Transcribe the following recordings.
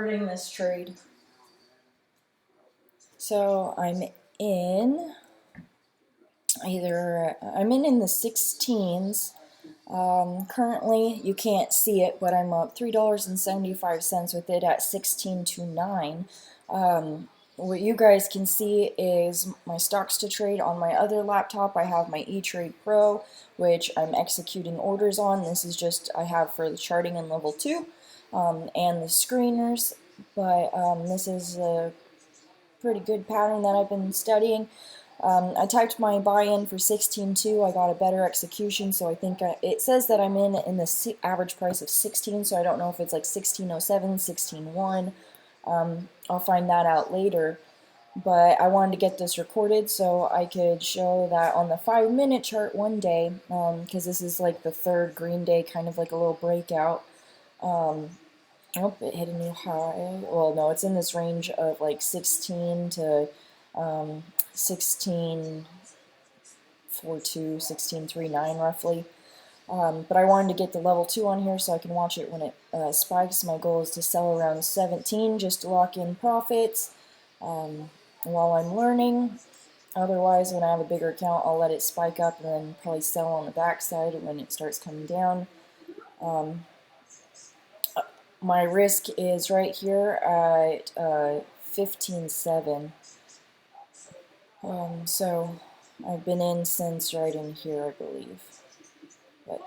Starting this trade. So I'm in in the 16s. Currently, you can't see it, but I'm up $3.75 with it at 16.29. What you guys can see is my stocks to trade on my other laptop. I have my eTrade Pro, which I'm executing orders on. This is just I have for the charting in level 2 and the screeners, but this is a pretty good pattern that I've been studying. I typed my buy-in for 16.2. I got a better execution, so I think it says that I'm in the average price of 16, so I don't know if it's like 16.07, 16.1. I'll find that out later. But I wanted to get this recorded so I could show that on the 5-minute chart one day, because this is like the third green day, kind of like a little breakout. Oh, it hit a new high. Well, no, it's in this range of like 16 to 16.42, 16.39 roughly. But I wanted to get the level 2 on here so I can watch it when it spikes. My goal is to sell around 17 just to lock in profits while I'm learning. Otherwise, when I have a bigger account, I'll let it spike up and then probably sell on the backside when it starts coming down. My risk is right here at 15.7. So I've been in since right in here, I believe. But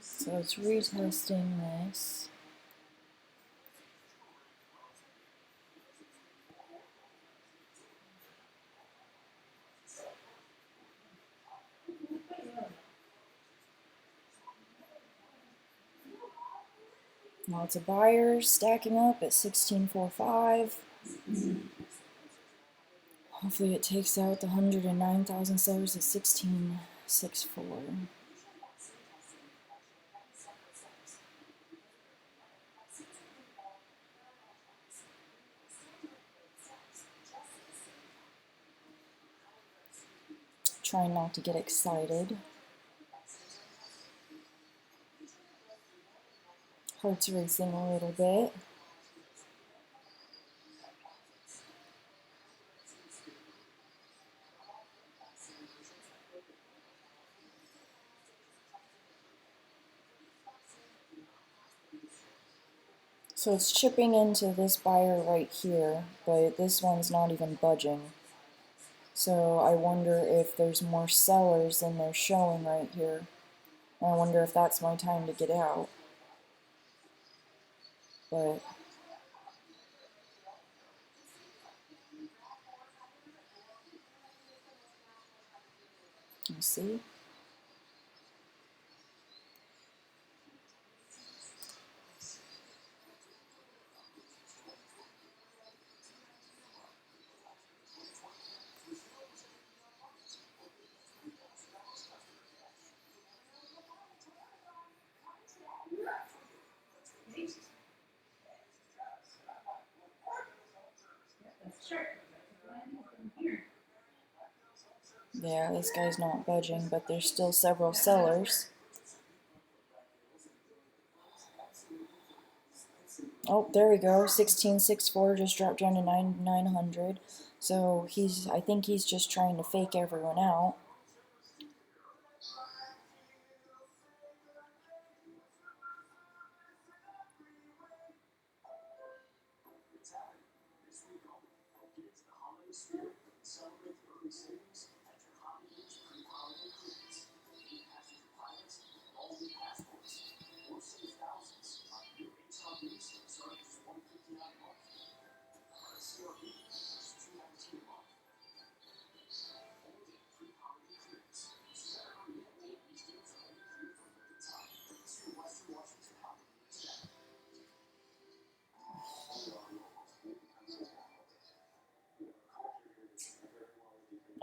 so it's retesting this. Lots of buyers stacking up at 16.45. Hopefully it takes out the 109,000 sellers at 16.64. Trying not to get excited. Heart's racing a little bit. So it's chipping into this buyer right here, but this one's not even budging. So I wonder if there's more sellers than they're showing right here. I wonder if that's my time to get out. But let's see. Yeah, this guy's not budging, but there's still several sellers. Oh, there we go. 16.64 just dropped down to 900. So I think he's just trying to fake everyone out.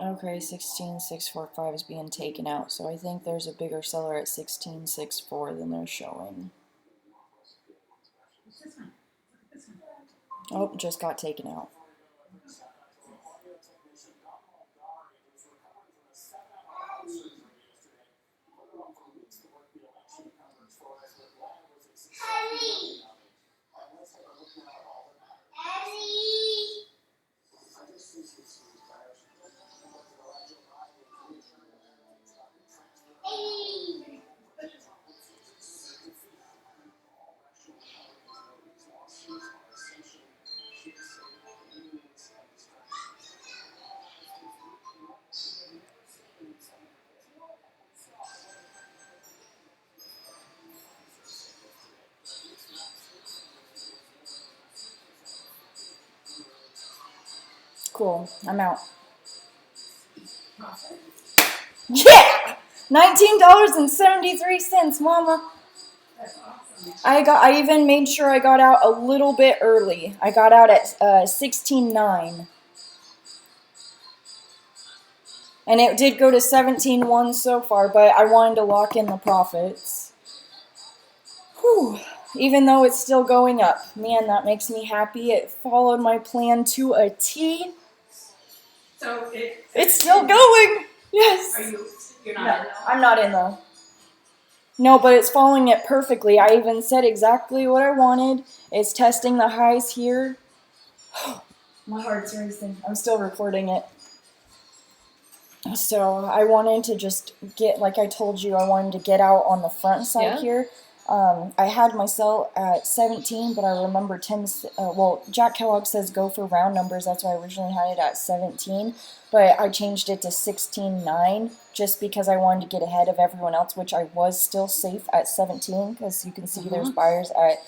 Okay, 16645 is being taken out, so I think there's a bigger seller at 1664 than they're showing. Oh, just got taken out. Cool, I'm out. Yeah! $19.73, mama. I even made sure I got out a little bit early. I got out at 16.9. And it did go to 17.1 so far, but I wanted to lock in the profits. Whew. Even though it's still going up. Man, that makes me happy. It followed my plan to a T. So it's still going. Yes. You're not No, in though? I'm not in though. No, but it's following it perfectly. I even said exactly what I wanted. It's testing the highs here. My heart's racing. I'm still recording it. So I wanted to just get, like I told you, I wanted to get out on the front side here. I had my sell at 17, but I remember Tim's, Jack Kellogg says go for round numbers. That's why I originally had it at 17, but I changed it to 16.9 just because I wanted to get ahead of everyone else, which I was still safe at 17 because you can see there's buyers at,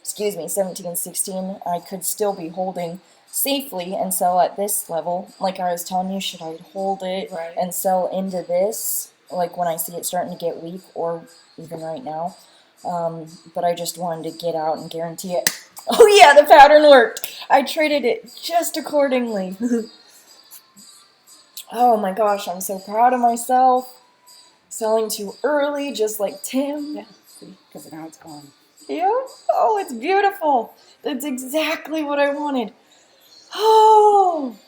17.16. I could still be holding safely and sell at this level. Like I was telling you, should I hold it and sell into this, like when I see it starting to get weak, or even right now. But I just wanted to get out and guarantee it. Oh yeah, the pattern worked. I traded it just accordingly. Oh my gosh, I'm so proud of myself. Selling too early, just like Tim. Yeah, see, because now it's gone. Yeah. Oh, it's beautiful. That's exactly what I wanted. Oh.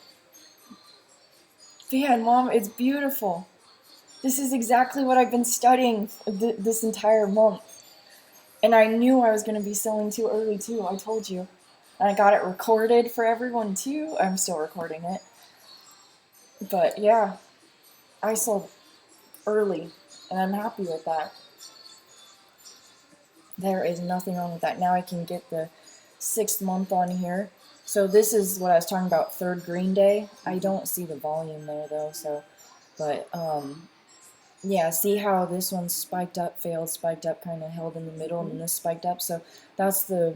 Man, Mom, it's beautiful. This is exactly what I've been studying this entire month. And I knew I was going to be selling too early, too. I told you. And I got it recorded for everyone, too. I'm still recording it. But, yeah. I sold early. And I'm happy with that. There is nothing wrong with that. Now I can get the 6th month on here. So this is what I was talking about, third green day. I don't see the volume there, though. So, but, yeah, see how this one spiked up, failed, spiked up, kind of held in the middle, and then this spiked up. So that's the,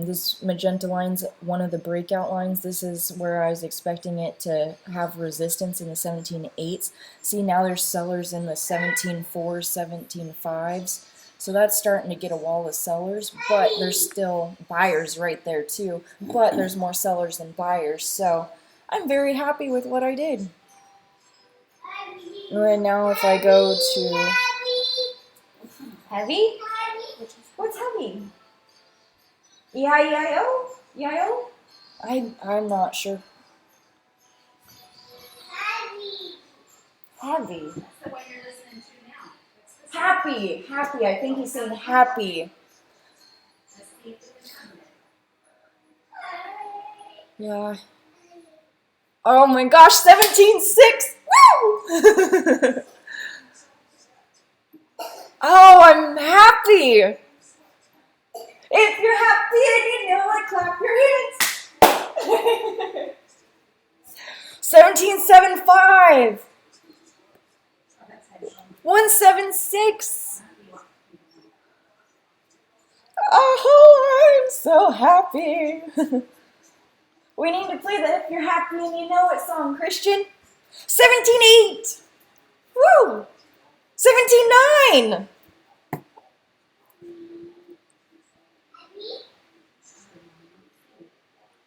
this magenta line's one of the breakout lines. This is where I was expecting it to have resistance in the 17.8s. See, now there's sellers in the 17.4s, 17.5s. So that's starting to get a wall of sellers, but there's still buyers right there too. But there's more sellers than buyers. So I'm very happy with what I did. And now if I go to heavy? What's heavy? E-I-E-I-O? E-I-O? I'm not sure. Heavy. That's the one you're listening to now. Happy. Happy. I think he's saying happy. Let's see if it's Yeah. Oh my gosh, 17.6! Woo! Oh, I'm happy! If you're happy and you know it, clap your hands! 17.75! 176! Oh, I'm so happy! We need to play the If You're Happy and You Know It song, Christian. 17.8! Woo! 17.9!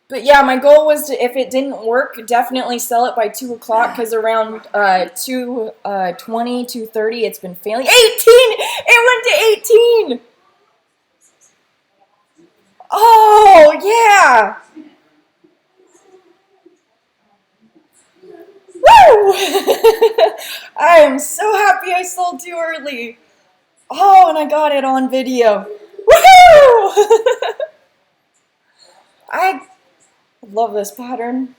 But yeah, my goal was to, if it didn't work, definitely sell it by 2 o'clock, because around 2:20, 2:30, it's been failing. 18! It went to 18! Oh, yeah! Woo! I am so happy I sold too early. Oh, and I got it on video. Woohoo! I love this pattern.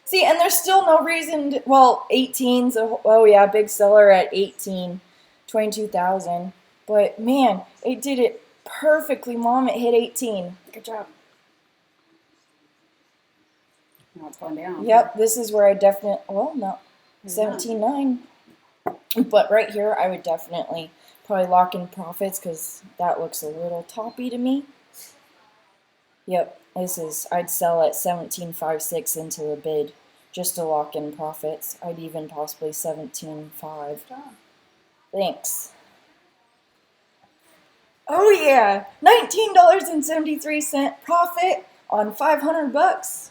See, and there's still no reason to, well, 18's, oh yeah, big seller at 18, 22,000. But man, it did it perfectly, Mom. It hit 18. Good job. Now it's going down. Yep, this is where I definitely, well, no, 17.9. But right here, I would definitely probably lock in profits, because that looks a little toppy to me. Yep, I'd sell at 17.56 into the bid just to lock in profits. I'd even possibly 17.5. Thanks. Oh yeah, $19.73 profit on 500 bucks.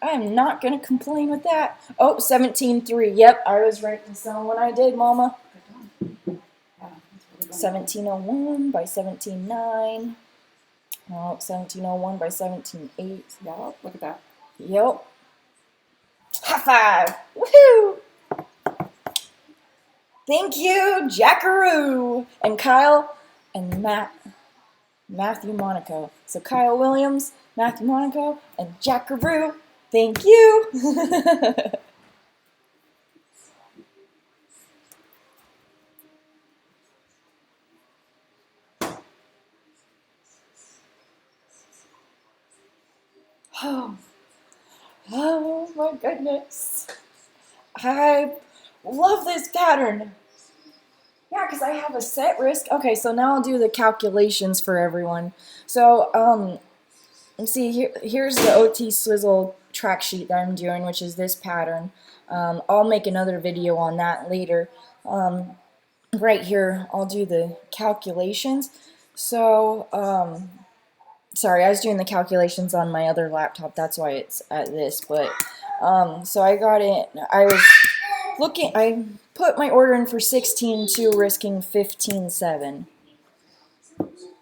I am not gonna complain with that. Oh, 17.3. Yep, I was right to sell when I did, Mama. 17.01 by 17.9. Oh, 17.01 by 17.8. Yep, look at that. Yep. High five! Woohoo! Thank you, Jackaroo! And Kyle and Matthew Monaco. So Kyle Williams, Matthew Monaco, and Jackaroo. Thank you! Oh my goodness. I love this pattern. Yeah, because I have a set risk. Okay, so now I'll do the calculations for everyone. So, let's see, here's the OTSwizzle track sheet that I'm doing, which is this pattern. I'll make another video on that later. Right here, I'll do the calculations. So, sorry, I was doing the calculations on my other laptop. That's why it's at this. But, so I got it. I put my order in for 16.2, risking 15.7.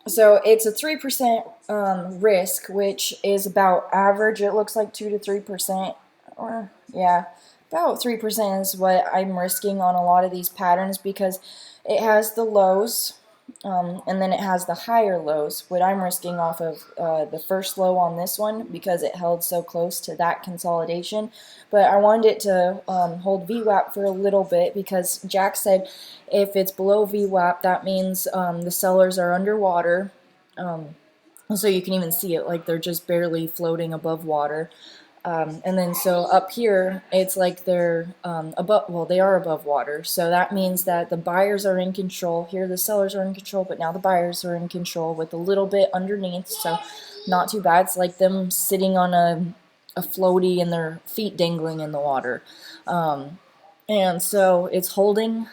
So it's a 3% risk, which is about average. It looks like 2 to 3%. Or, yeah, about 3% is what I'm risking on a lot of these patterns, because it has the lows, and then it has the higher lows. What I'm risking off of the first low on this one, because it held so close to that consolidation. But I wanted it to hold VWAP for a little bit, because Jack said if it's below VWAP, that means the sellers are underwater. So you can even see it, like they're just barely floating above water. And then so up here, it's like they're above, well, they are above water. So that means that the buyers are in control. Here the sellers are in control, but now the buyers are in control with a little bit underneath. So not too bad. It's like them sitting on a floaty and their feet dangling in the water. And so it's holding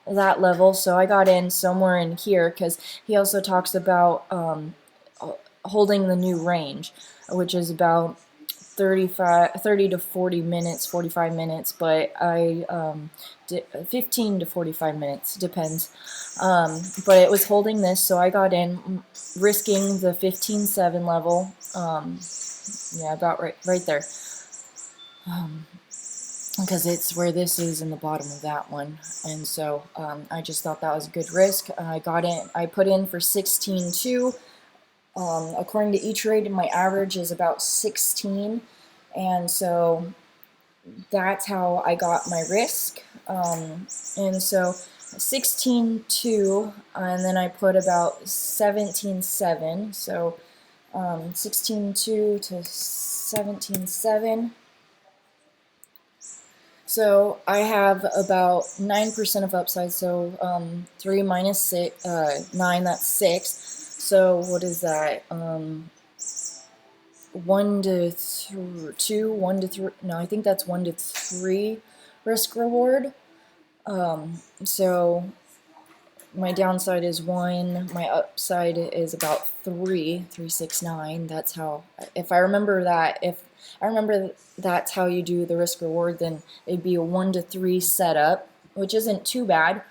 that level. So I got in somewhere in here, because he also talks about holding the new range, which is about 30 to 40 minutes, 45 minutes, but I 15 to 45 minutes, depends. But it was holding this, so I got in, risking the 15.7 level. Yeah, about right there. Because it's where this is in the bottom of that one, and so I just thought that was a good risk. I put in for 16.2. According to E-Trade, my average is about 16, and so that's how I got my risk. And so 16.2, and then I put about 17.7, so 16.2 to 17.7. So I have about 9% of upside, so 3 minus 6, 9, that's 6. So what is that? 1 to 2, 1 to 3, no, I think that's 1 to 3 risk reward. So my downside is 1, my upside is about 369. That's how, if I remember that, if I remember that's how you do the risk reward, then it'd be a 1 to 3 setup, which isn't too bad.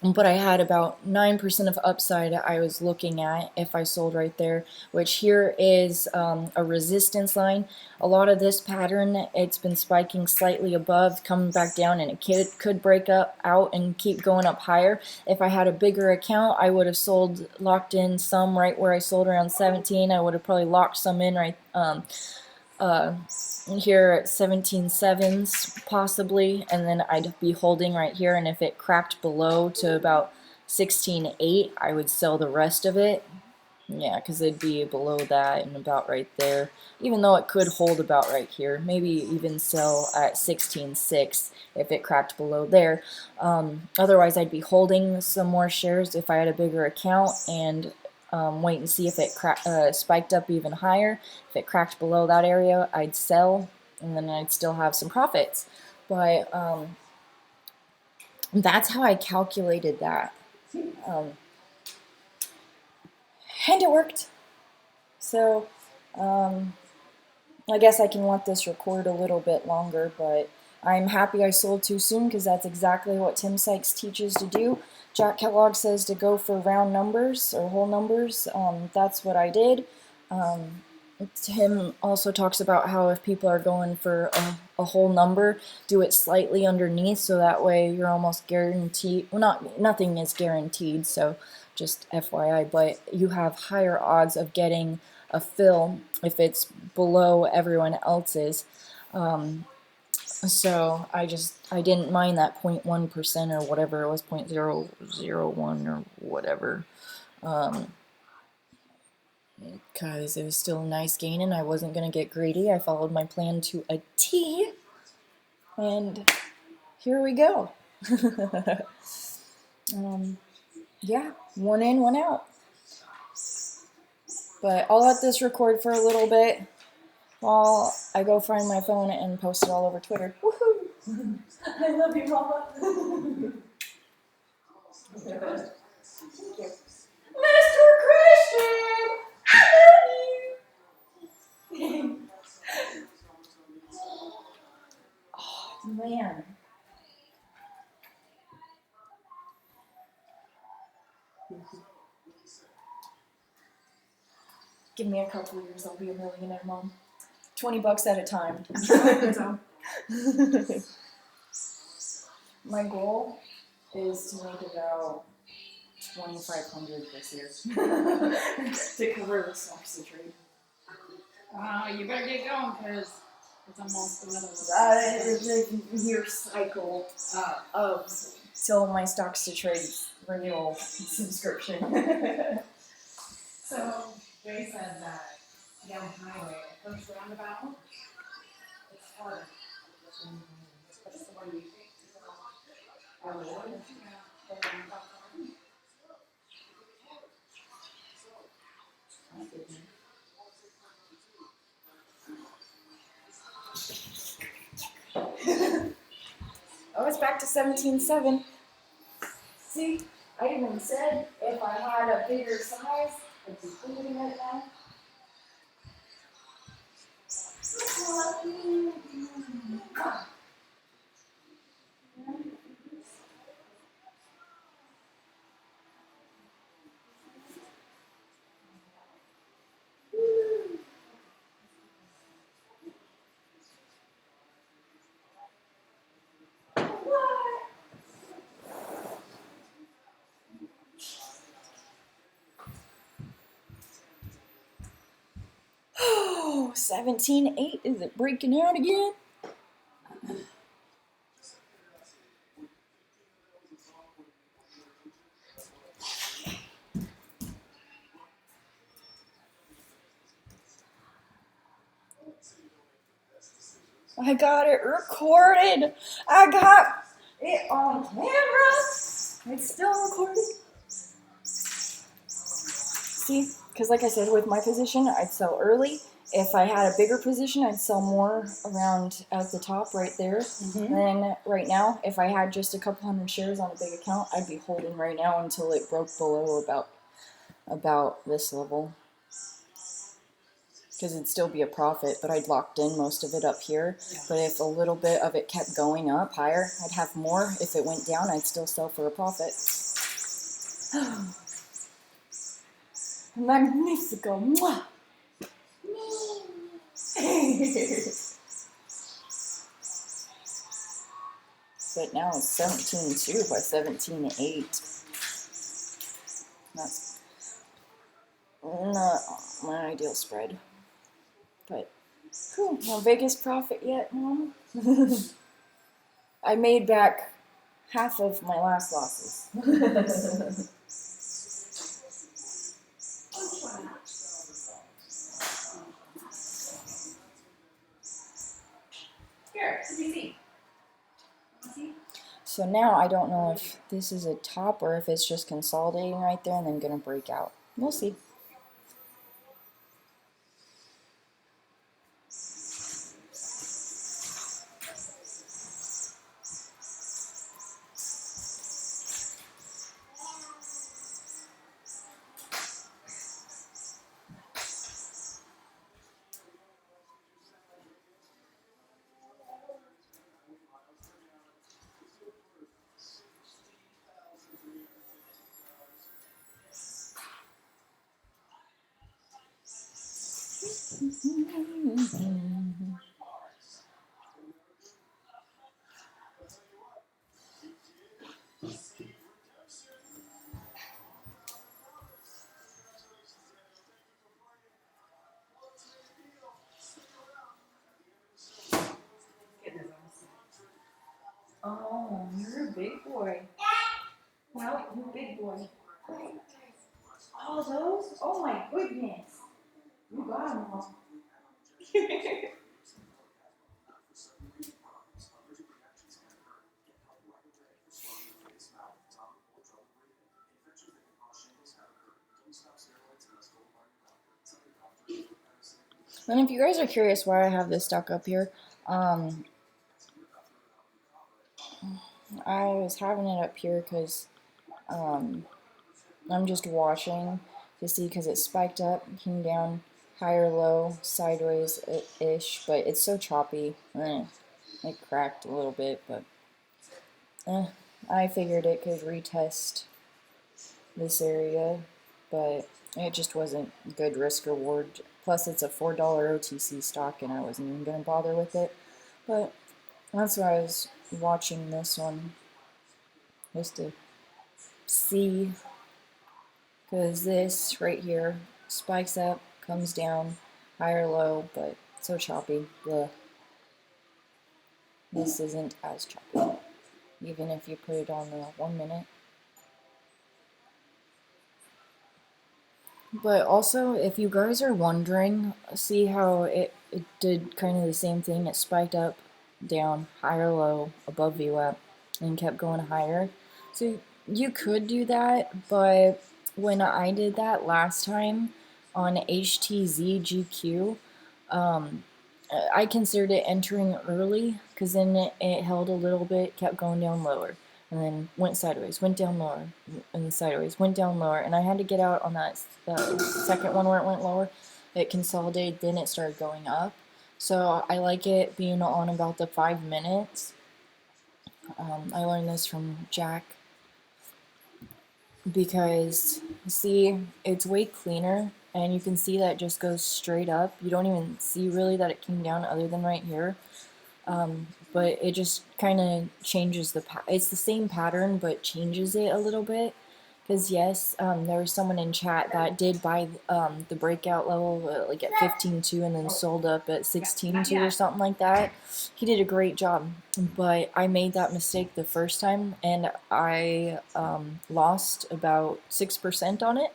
But I had about 9% of upside I was looking at if I sold right there, which here is a resistance line. A lot of this pattern, it's been spiking slightly above, coming back down, and it could break up out and keep going up higher. If I had a bigger account, I would have locked in some right where I sold around 17. I would have probably locked some in right here at 17.7s possibly, and then I'd be holding right here, and if it cracked below to about 16.8, I would sell the rest of it. Yeah, because it'd be below that and about right there, even though it could hold about right here. Maybe even sell at 16.6 if it cracked below there. Otherwise, I'd be holding some more shares if I had a bigger account, and wait and see if it spiked up even higher. If it cracked below that area, I'd sell, and then I'd still have some profits. But that's how I calculated that. And it worked. So I guess I can let this record a little bit longer, but I'm happy I sold too soon because that's exactly what Tim Sykes teaches to do. Jack Kellogg says to go for round numbers or whole numbers. That's what I did. Tim also talks about how if people are going for a whole number, do it slightly underneath, so that way you're almost guaranteed. Well, nothing is guaranteed, so just FYI, but you have higher odds of getting a fill if it's below everyone else's. So I didn't mind that 0.1% or whatever it was, 0.001 or whatever, because it was still a nice gain and I wasn't going to get greedy. I followed my plan to a T, and here we go. Yeah, one in, one out. But I'll let this record for a little bit while I go find my phone and post it all over Twitter. Woohoo! I love you, Mama. Thank you. Mr. Christian, I love you. Oh, man. Give me a couple years, I'll be a millionaire, Mom. $20 at a time. My goal is to make about $2,500 this year to cover the stocks to trade. You better get going because it's almost another The year cycle of till my stocks to trade renewal subscription. So they said that down highway, first roundabout, it's harder. That's the one you take. Oh, really? Yeah, the roundabout. Oh, it's back to 17.7. See, I even said if I had a bigger size, I'd be holding it now. Oh, 17.8. Is it breaking out again? I got it recorded. I got it on camera. It's still recording. See, because like I said, with my position, I'd sell early if I had a bigger position, I'd sell more around at the top right there. Then right now, if I had just a couple hundred shares on a big account, I'd be holding right now until it broke below about this level. Because it'd still be a profit, but I'd locked in most of it up here. Yeah. But if a little bit of it kept going up higher, I'd have more. If it went down, I'd still sell for a profit. Magnifico! Mwah! But now it's 17.2 by 17.8. That's not my ideal spread. But cool. No biggest profit yet, Mom. I made back half of my last losses. Here, see. So now I don't know if this is a top or if it's just consolidating right there and then gonna break out. We'll see. Oh, you're a big boy. Well, you're a big boy. All those? Oh my goodness. You got them all. And if you guys are curious why I have this stuck up here, I was having it up here because I'm just watching to see because it spiked up, came down, higher, low, sideways-ish, but it's so choppy. It cracked a little bit, but I figured it could retest this area, but it just wasn't good risk reward. Plus, it's a $4 OTC stock, and I wasn't even going to bother with it. But that's why I was watching this one, just to see, because this right here spikes up, comes down, higher, low, but so choppy. Blech. This isn't as choppy, even if you put it on the 1 minute. But also, if you guys are wondering, see how it did kind of the same thing. It spiked up, down, higher, low, above VWAP, and kept going higher. So you could do that, but when I did that last time on HTZ GQ, I considered it entering early because then it held a little bit, kept going down lower, and then went sideways, went down lower, and then sideways, went down lower, and I had to get out on that second one where it went lower. It consolidated, then it started going up. So I like it being on about the 5 minutes. I learned this from Jack because, see, it's way cleaner, and you can see that it just goes straight up. You don't even see really that it came down other than right here. But it just kind of changes it's the same pattern, but changes it a little bit. Because yes, there was someone in chat that did buy the breakout level like at 15.2 and then sold up at 16.2 or something like that. He did a great job, but I made that mistake the first time, and I lost about 6% on it,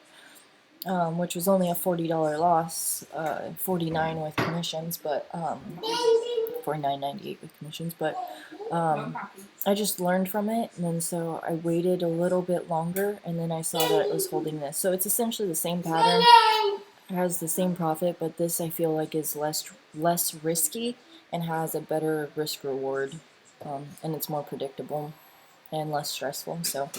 which was only a $40 loss, 49 with commissions, but $49.98 with commissions, but I just learned from it, and then so I waited a little bit longer, and then I saw that it was holding this. So it's essentially the same pattern. has the same profit, but this I feel like is less risky and has a better risk reward, and it's more predictable and less stressful. So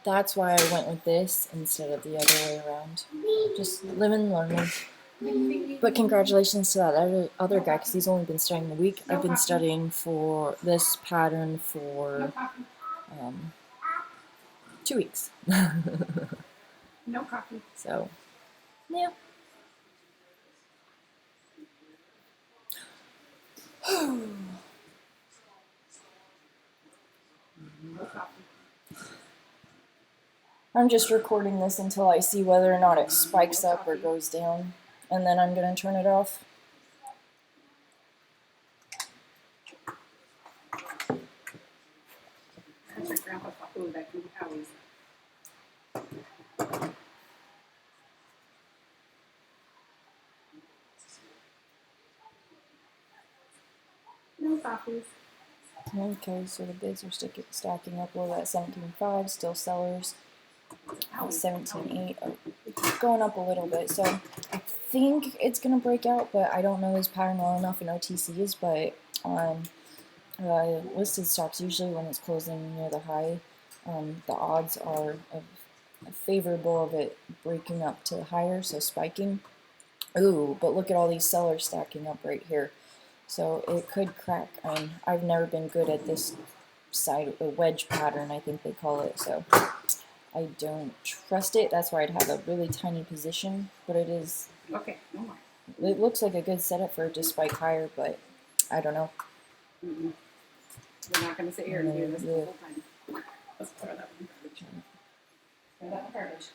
that's why I went with this instead of the other way around. Just living and learning. But congratulations to that other guy, because he's only been studying a week. I've been studying for this pattern for 2 weeks. No coffee. So, yeah. No coffee. I'm just recording this until I see whether or not it spikes up or goes down, and then I'm going to turn it off. That's your grandpa. Ooh, that can be always. No coffees. Okay, so the bids are stacking up low at 17.5, still sellers at 17.8, going up a little bit. So I think it's going to break out, but I don't know this pattern well enough in OTCs, but on listed stocks, usually when it's closing near the high, the odds are favorable of it breaking up to higher, so spiking. Ooh, but look at all these sellers stacking up right here. So it could crack. I've never been good at this side, a wedge pattern, I think they call it, so I don't trust it. That's why I'd have a really tiny position, but it is, Okay, no more. it looks like a good setup for it to spike higher, but I don't know. Mm-mm. We're not going to sit here and do this the whole time. Let's throw that one in garbage. Throw that in garbage.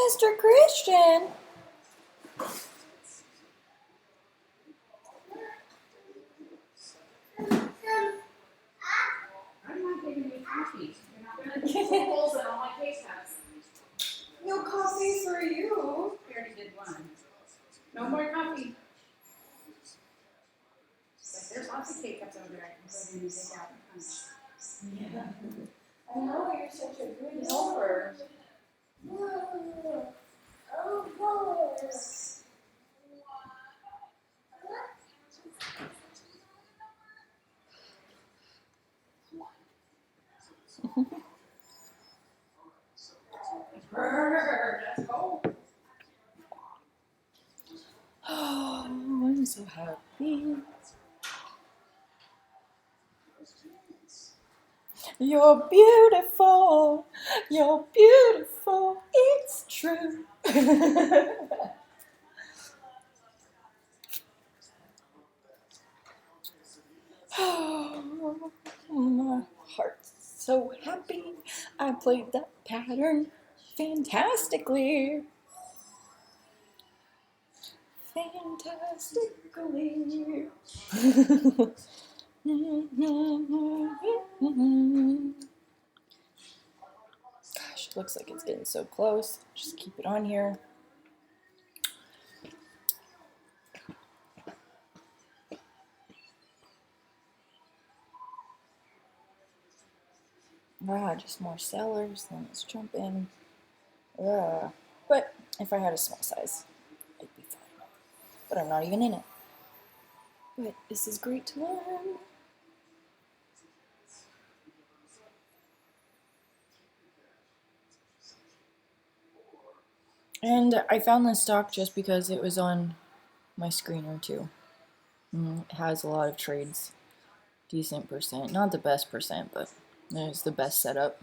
Mr. Christian! I'm not giving you coffee. You're not going to get holes in all my case cups. No coffee for you. We already did one. No more coffee. But there's lots of cake cups over there. I can put in and take out and punch. Yeah. I know, you're such a good helper. That's cold. Oh, I'm so happy. You're beautiful. You're beautiful. It's true. Oh, my heart's so happy. I played that pattern fantastically. Fantastically. Gosh, it looks like it's getting so close. Just keep it on here. Ah, just more sellers. Then let's jump in. But if I had a small size, it'd be fine. But I'm not even in it. But this is great to learn. And I found this stock just because it was on my screener too. It has a lot of trades. Decent percent. Not the best percent, but it's the best setup.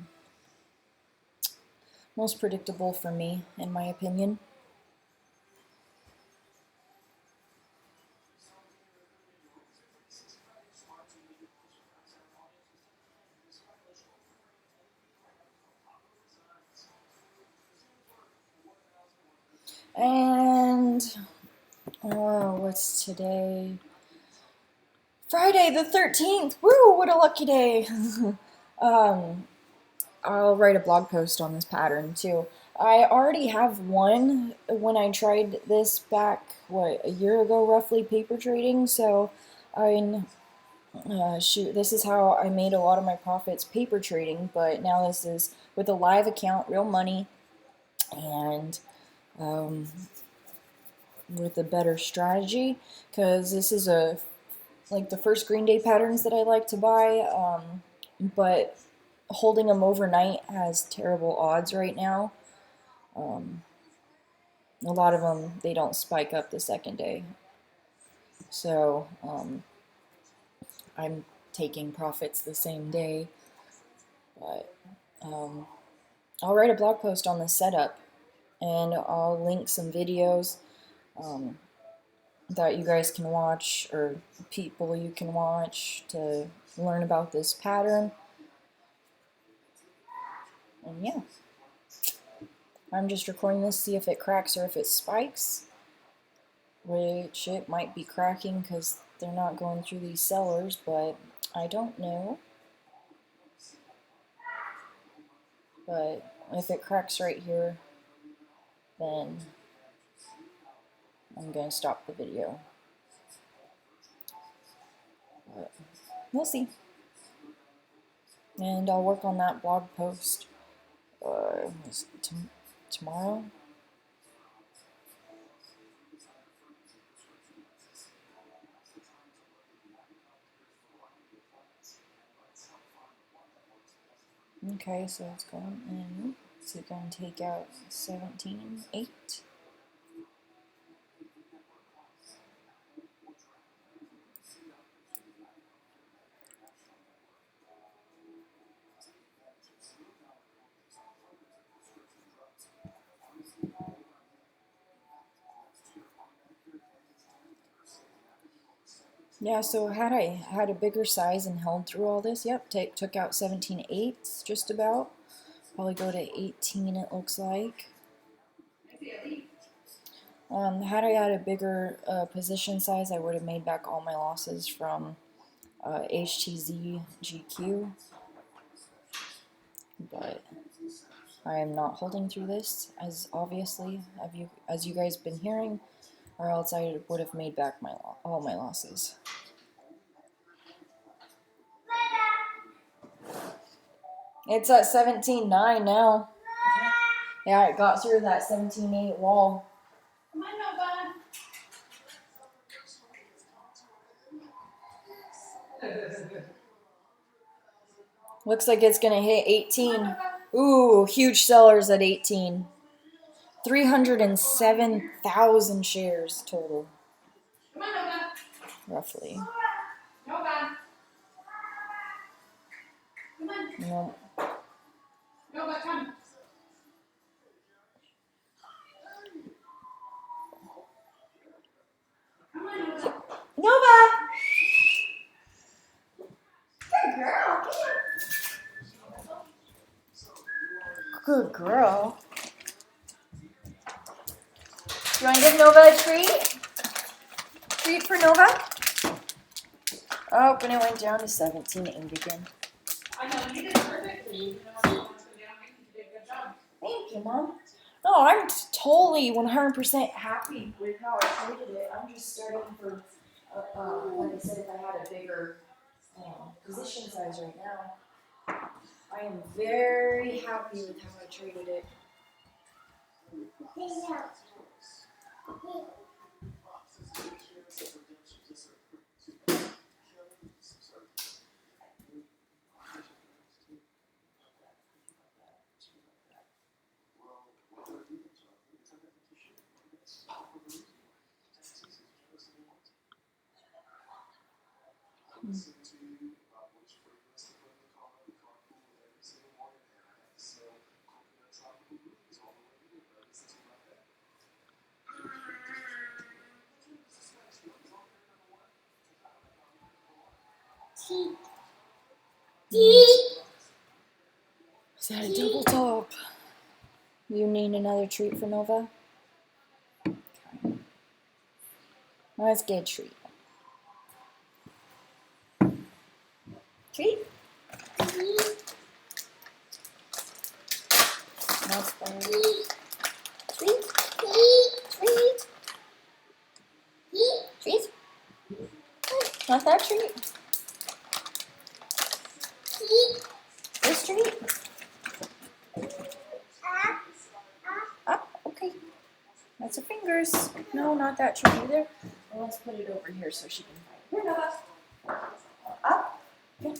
Most predictable for me, in my opinion. And what's today? Friday the 13th. Woo, what a lucky day. I'll write a blog post on this pattern too. I already have one when I tried this back, what, a year ago roughly, paper trading. So I shoot, this is how I made a lot of my profits paper trading, but now this is with a live account, real money, and with a better strategy, because this is like the first Green Day patterns that I like to buy, but holding them overnight has terrible odds right now. A lot of them, they don't spike up the second day. So I'm taking profits the same day, but I'll write a blog post on the setup, and I'll link some videos that you guys can watch, or people you can watch to learn about this pattern. And yeah, I'm just recording this, see if it cracks or if it spikes, which it might be cracking because they're not going through these sellers, but I don't know. But if it cracks right here, then I'm going to stop the video. But we'll see. And I'll work on that blog post tomorrow. Okay, so it's going in. So it's going to take out 17.8. Yeah, so had I had a bigger size and held through all this, yep, took out 17.8 just about. Probably go to 18, it looks like. Had I had a bigger position size, I would have made back all my losses from HTZ GQ. But I am not holding through this, as obviously as you guys been hearing, or else I would have made back all my losses. It's at 17.9 now. Yeah, it got through that 17.8 wall. Come on, Nova. Looks like it's gonna hit 18. Ooh, huge sellers at 18. 307,000 shares total. Come on, Nova. Roughly. Nova. Come on. No. Nova, come. Come on, Nova. Nova! Good girl. Good girl. You want to give Nova a treat? Treat for Nova? Oh, and it went down to 17.8 again. I know, you did perfectly. You know, when you want to go down, you did a good job. Thank you, Mom. No, I'm totally 100% happy with how I traded it. I'm just starting for, like I said, if I had a bigger position size right now. I am very happy with how I traded it. Is that a double top? You need another treat for Nova? Okay. Let's get a treat. Treat? not that treat. This treat. Up, okay. That's her fingers. No, not that treat either. Well, let's put it over here so she can find it. Up. Okay.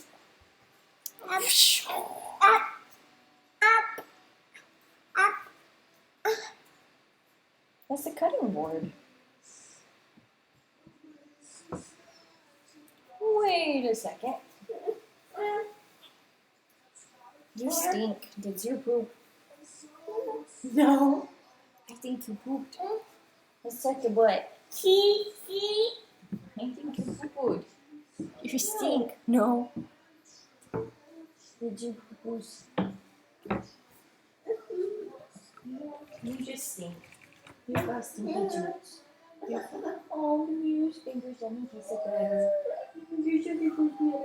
That's the cutting board. Wait a second. You stink. Did you poop? No. I think you pooped. Let's check your butt. I think you pooped. You stink. No. Did you poop? You just stink. You got stinky juice. Oh, you fingers on me piece of butter. You're such a good butter.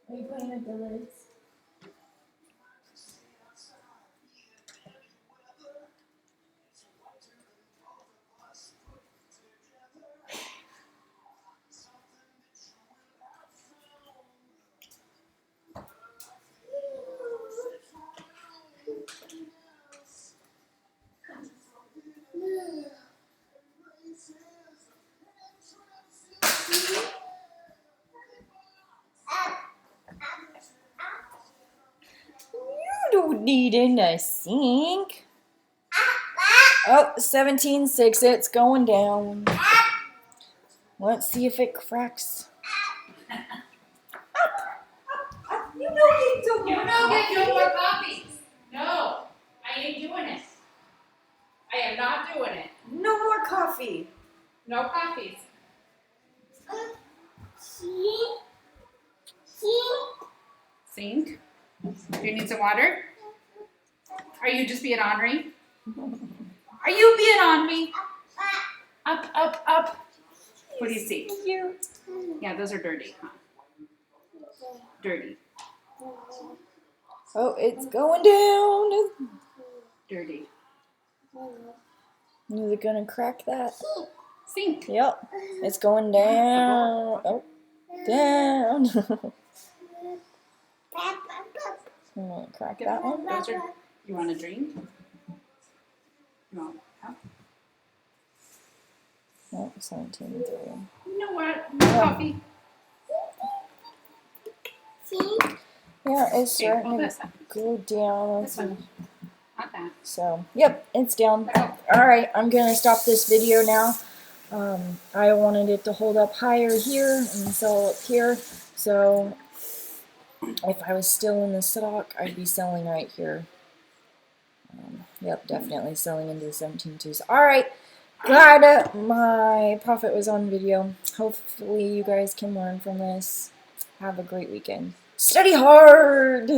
Are you playing with the lids? You don't need in a sink. Oh, 17.6, it's going down. Let's see if it cracks. You know you don't You don't get no more coffees. No, I ain't doing it. I am not doing it. No more coffee. No coffees. Sink. Do you need some water? Are you just being ornery? Are you being on me? Up, up, up. What do you see? Cute. Yeah, those are dirty, huh? Dirty. Oh, it's going down. Dirty. Is it gonna crack that? Sink. Yep. It's going down. Oh, down. I'm gonna crack that one. Those are, you want a drink? No. Huh? Oh, 17.3. You know what? No coffee. Yeah, it's Here, starting hold to this up. go down. This one. Not that. So, yep, it's down. Alright, I'm gonna stop this video now. I wanted it to hold up higher here and sell up here. So, if I was still in the stock, I'd be selling right here. Yep, definitely selling into the 17.2s. Alright, glad my profit was on video. Hopefully you guys can learn from this. Have a great weekend. Study hard!